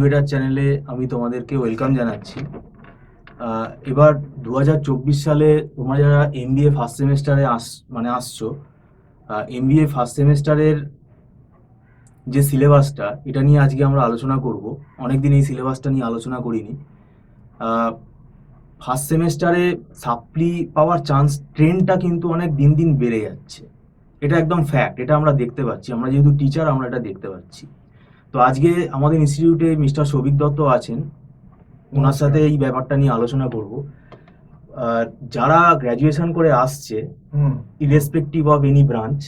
Header চ্যানেলে আমি তোমাদেরকে ওয়েলকাম জানাচ্ছি। এবার 2024 সালে তোমরা যারা এমবিএ ফার্স্ট সেমেস্টারে আসছো, এমবিএ ফার্স্ট সেমেস্টারের যে সিলেবাসটা, এটা নিয়ে আজকে আমরা আলোচনা করব। অনেকদিন এই সিলেবাসটা নিয়ে আলোচনা করিনি। ফার্স্ট সেমেস্টারে সাপ্লি পাওয়ার চান্স ট্রেন্ডটা কিন্তু অনেক দিন দিন বেড়ে যাচ্ছে। এটা একদম ফ্যাক্ট, এটা আমরা দেখতে পাচ্ছি। আমরা যেহেতু টিচার, আমরা এটা দেখতে পাচ্ছি। তো আজকে আমাদের ইনস্টিটিউটে মিস্টার সৌভিক দত্ত আছেন, ওনার সাথে এই ব্যাপারটা নিয়ে আলোচনা করব। যারা গ্র্যাজুয়েশন করে আসছে, ইরেসপেক্টিভ অফ এনি ব্রাঞ্চ,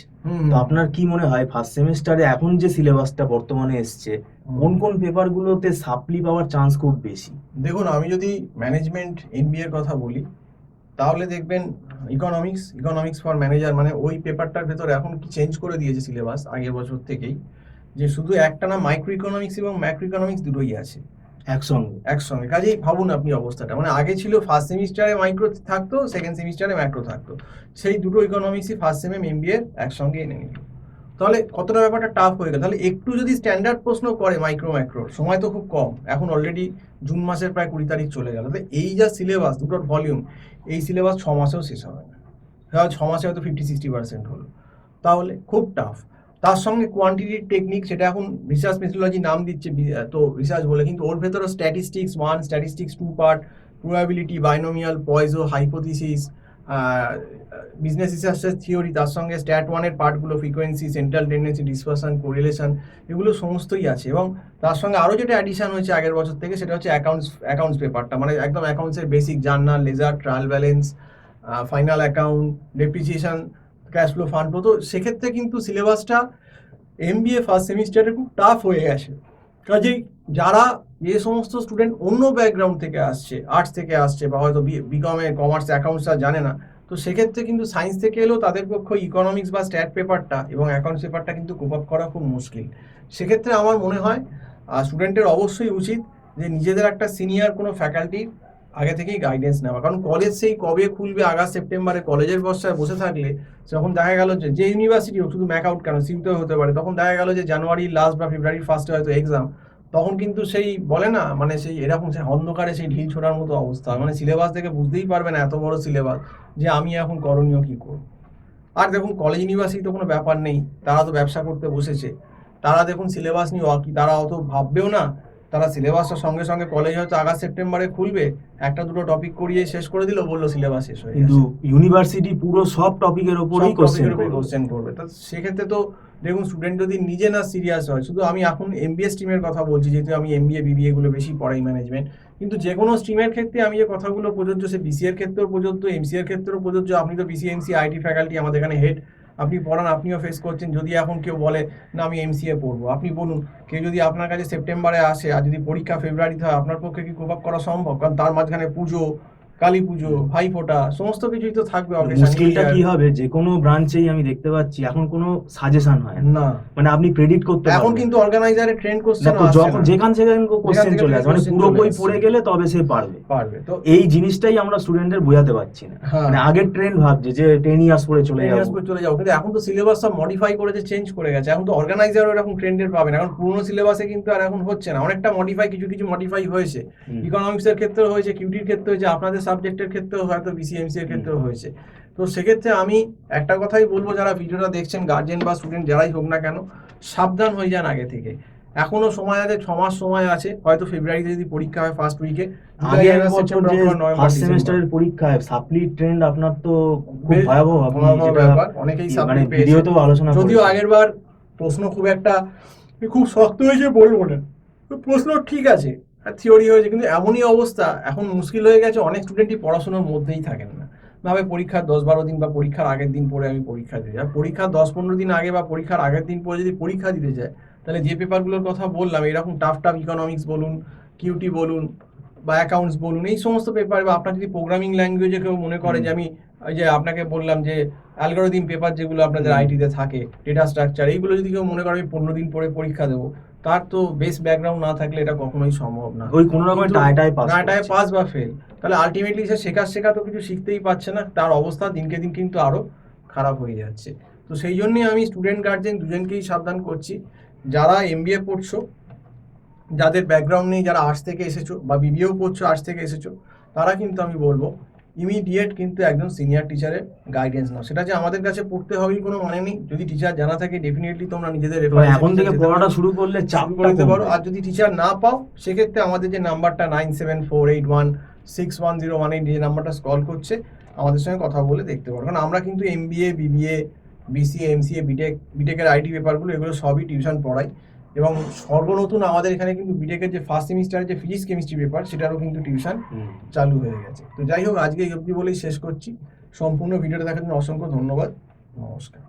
তো আপনার কি মনে হয় ফার্স্ট সেমেস্টারে এখন যে সিলেবাসটা বর্তমানে এসছে, কোন কোন পেপারগুলোতে সাপ্লি পাওয়ার চান্স খুব বেশি? দেখুন, আমি যদি ম্যানেজমেন্ট এমবিএ এর কথা বলি, তাহলে দেখবেন ইকোনমিক্স ফর ম্যানেজার, মানে ওই পেপারটার ভেতর এখন কি চেঞ্জ করে দিয়েছে সিলেবাস আগের বছর থেকেই, যে শুধু একটা না, মাইক্রো ইকোনমিক্স এবং ম্যাক্রো ইকোনমিক্স দুটোই আছে একসঙ্গে। কাজেই ভাবুন আপনি অবস্থাটা, মানে আগে ছিল ফার্স্ট সেমিস্টারে মাইক্রো থাকতো, সেকেন্ড সেমিস্টারে ম্যাক্রো থাকতো, সেই দুটো ইকোনমিক্সই ফার্স্ট সেমে এমবিএ একসঙ্গে এনে নিল। তাহলে কতটা ব্যাপারটা টাফ হয়ে গেল। তাহলে একটু যদি স্ট্যান্ডার্ড প্রশ্ন করে মাইক্রোর, সময় তো খুব কম, এখন অলরেডি জুন মাসের প্রায় 20 তারিখ চলে গেল। তাহলে এই যা সিলেবাস, দুটোর ভলিউম, এই সিলেবাস 6 মাসেও শেষ হবে না। 6 মাসে হয়তো 50-60% হলো, তাহলে খুব টাফ। তার সঙ্গে কোয়ান্টিটিভ টেকনিক, সেটা এখন রিসার্চ মেথোডোলজি নাম দিচ্ছে তো রিসার্চ বলে, কিন্তু ওর ভেতরে statistics 1, statistics 2 part, probability, binomial, Poisson, hypothesis, business রিসার্চের থিওরি, তার সঙ্গে স্ট্যাট 1 এর পার্টগুলো, frequency, central tendency, dispersion, correlation, এগুলো সমস্তই আছে। এবং তার সঙ্গে আরও যেটা অ্যাডিশন হয়েছে আগের বছর থেকে, সেটা হচ্ছে অ্যাকাউন্টস পেপারটা, মানে একদম অ্যাকাউন্টসের basic, journal, ledger, trial balance, final account, depreciation, cash flow, fund flow. তো সেক্ষেত্রে কিন্তু সিলেবাসটা এমবিএ ফার্স্ট সেমিস্টারে খুব টাফ হয়ে গেছে। কাজেই যারা যে সমস্ত স্টুডেন্ট অন্য ব্যাকগ্রাউন্ড থেকে আসছে, আর্টস থেকে আসছে, বা হয়তো বিকমে কমার্স অ্যাকাউন্টসটা জানে না, তো সেক্ষেত্রে কিন্তু সায়েন্স থেকে এলেও তাদের পক্ষে ইকোনমিক্স বা স্ট্যাট পেপারটা এবং অ্যাকাউন্টস পেপারটা কিন্তু কোপ আপ করা খুব মুশকিল। সেক্ষেত্রে আমার মনে হয় স্টুডেন্টের অবশ্যই উচিত যে নিজেদের একটা সিনিয়র কোনো ফ্যাকাল্টির আগে থেকেই গাইডেন্স নেওয়া। কারণ কলেজ সেই কবে খুলবে, আগস্ট সেপ্টেম্বরে কলেজের বর্ষায় বসে থাকলে, যখন দেখা গেল যে ইউনিভার্সিটি হোক, শুধু ম্যাক আউট কেন, সিউতেও হতে পারে, তখন দেখা গেল যে জানুয়ারি লাস্ট বা ফেব্রুয়ারি ফার্স্টে হয়তো এক্সাম, তখন কিন্তু সেই বলে না, মানে সেই এরকম সেই অন্ধকারে সেই ঢিল ছোড়ার মতো অবস্থা। মানে সিলেবাস দেখে বুঝতেই পারবে না, এত বড় সিলেবাস, যে আমি এখন করণীয় কি করব। আর দেখুন, কলেজ ইউনিভার্সিটি তো কোনো ব্যাপার নেই, তারা তো ব্যবসা করতে বসেছে। তারা দেখুন সিলেবাস নিয়ে তারা অত ভাববেও না। তারা সিলেবাসটা সঙ্গে সঙ্গে, কলেজ হয়তো আগস্ট সেপ্টেম্বরে খুলবে, একটা দুটো টপিক করিয়ে শেষ করে দিল, বললো সিলেবাস শেষ হয়ে গেছে। কিন্তু ইউনিভার্সিটি পুরো সব টপিকের উপরেই কোশ্চেন করবে। তা সেক্ষেত্রে তো দেখুন, স্টুডেন্ট যদি নিজে না সিরিয়াস হয়, শুধু আমি এখন এমবিএ স্ট্রিমের কথা বলছি, যেহেতু আমি এমবিএ বিবিএ গুলো বেশি পড়াই, ম্যানেজমেন্ট, কিন্তু যে কোনো স্ট্রিমের ক্ষেত্রে আমি যে কথাগুলো প্রযোজ্য, সে বিসিএর ক্ষেত্রেও প্রযোজ্য, এমসিএর ক্ষেত্রেও প্রযোজ্য। আপনি তো বিসিএ এমসি আইটি ফ্যাকাল্টি, আমাদের এখানে হেড, আপনি পড়ান, আপনিও ফেস করছেন। যদি এখন কেউ বলে না আমি এমসিএ পড়বো, আপনি বলুন, কেউ যদি আপনার কাছে সেপ্টেম্বরে আসে আর যদি পরীক্ষা ফেব্রুয়ারিতে হয়, আপনার পক্ষে কি কোপ আপ করা সম্ভব? কারণ তার মাঝখানে পুজো, কালী পুজো, ভাইফোঁটা, সমস্ত কিছুই তো থাকবে। মুশকিলটা কি হবে, যে কোনো ব্রাঞ্চেই আমি দেখতে পাচ্ছি এখন কোনো সাজেশন হয় না, মানে আপনি প্রেডিক্ট করতে পারবেন। এখন কিন্তু অর্গানাইজারে ট্রেন্ড কোশ্চেন যখন যেখান থেকে কোশ্চেন চলে আসে, মানে পুরো বই পড়ে গেলে তবে সে পারবে। তো এই জিনিসটাই আমরা স্টুডেন্টদের বোঝাতে পারছি না। মানে আগের ট্রেন্ড ভাবছে যে 10 ইয়ার্স পরে চলে যাবো, কিন্তু এখন তো সিলেবাস সব মডিফাই করেছে, চেঞ্জ করে গেছে। এখন তো অর্গানাইজারও এরকম ট্রেন্ডের পাবেন, এখন পুরোনো সিলেবাসে কিন্তু আর এখন হচ্ছে না, অনেকটা মডিফাই, কিছু মডিফাই হয়েছে। ইকোনমিক্স এর ক্ষেত্রেও হয়েছে, কিউটির ক্ষেত্রে হয়েছে, আপনাদের সাবজেক্টের ক্ষেত্রেও হয়তো বিসিএমসি এর ক্ষেত্রেও হয়েছে। তো সেক্ষেত্রে আমি একটা কথাই বলবো, যারা ভিডিওটা দেখছেন, গার্জেন বা স্টুডেন্ট যারাই হোক না কেন, সাবধান হয়ে যান আগে থেকে। এখনো সময় আছে, 6 মাস সময় আছে। হয়তো ফেব্রুয়ারিতে যদি পরীক্ষা হয় ফার্স্ট উইকে, ফার্স্ট সেমিস্টারের পরীক্ষায় সাপ্লি ট্রেন্ড আপনার তো খুব ভয়াবহ ব্যাপার। অনেকেই সাপ্লি পেয়েছে, যদিও আগের বার প্রশ্ন খুব শক্ত হয়েছে বলবো না, প্রশ্ন ঠিক আছে, থিওরি হয়েছে, কিন্তু এমনই অবস্থা, এখন মুশকিল হয়ে গেছে, অনেক স্টুডেন্টই পড়াশোনার মধ্যেই থাকেন না। ভাবে পরীক্ষার 10-12 দিন বা পরীক্ষার আগের দিন পরে আমি পরীক্ষা দিতে যাই। পরীক্ষার 10-15 দিন আগে বা পরীক্ষার আগের দিন পরে যদি পরীক্ষা দিতে যায়, তাহলে যে পেপারগুলোর কথা বললাম, এরকম টাফ ইকোনমিক্স বলুন, কিউটি বলুন, বা অ্যাকাউন্টস বলুন, এই সমস্ত পেপার, বা আপনার যদি প্রোগ্রামিং ল্যাঙ্গুয়েজে কেউ মনে করে যে আমি, ওই যে আপনাকে বললাম যে অ্যালগরিদম পেপার যেগুলো আপনাদের আইটিতে থাকে, ডেটা স্ট্রাকচার, এইগুলো যদি কেউ মনে করে আমি 15 দিন পরে পরীক্ষা দেবো, তার তো বেস ব্যাকগ্রাউন্ড না থাকলে এটা কখনোই সম্ভব না। ওই কোনো রকম টাটায় পাস বা ফেল, তাহলে আলটিমেটলি সে শেখা তো কিছু শিখতেই পারছে না, তার অবস্থা দিনকে দিন কিন্তু আরো খারাপ হয়ে যাচ্ছে। তো সেই জন্যই আমি স্টুডেন্ট গার্জেন দুজনকেই সাবধান করছি, যারা এমবিএ পড়ছো, যাদের ব্যাকগ্রাউন্ড নেই, যারা আর্টস থেকে এসেছো বা বিবিএও পড়ছো আর্টস থেকে এসেছো, তারা কিন্তু আমি বলবো ইমিডিয়েট কিন্তু একজন সিনিয়র টিচারের গাইডেন্স নাও। সেটা যে আমাদের কাছে পড়তে হবেই কোনো মানে নেই, যদি টিচার জানা থাকে ডেফিনেটলি তোমরা নিজেদের তো reference এখন থেকে যেতে পারো, পড়াটা শুরু করলে শুরু চাপটা করে দিতে পারো। কমবে। আর যদি টিচার না পাও, সেক্ষেত্রে আমাদের যে নাম্বারটা 9748161018 যে নাম্বারটা কল করছে, আমাদের সঙ্গে কথা বলে দেখতে পারো। কারণ আমরা কিন্তু এমবিএ, বিবিএ, বিসিএ, এমসিএ, বিটেকের আইটি পেপারগুলো এগুলো সবই টিউশন পড়াই। এবং সর্বনতুন আমাদের এখানে কিন্তু বিটেকের যে ফার্স্ট সেমিস্টারের যে ফিজিক্স কেমিস্ট্রি পেপার, সেটারও কিন্তু টিউশন চালু হয়ে গেছে। তো যাই হোক, আজকে এই অবধি বলেই শেষ করছি। সম্পূর্ণ ভিডিওটা দেখার জন্য অসংখ্য ধন্যবাদ। নমস্কার।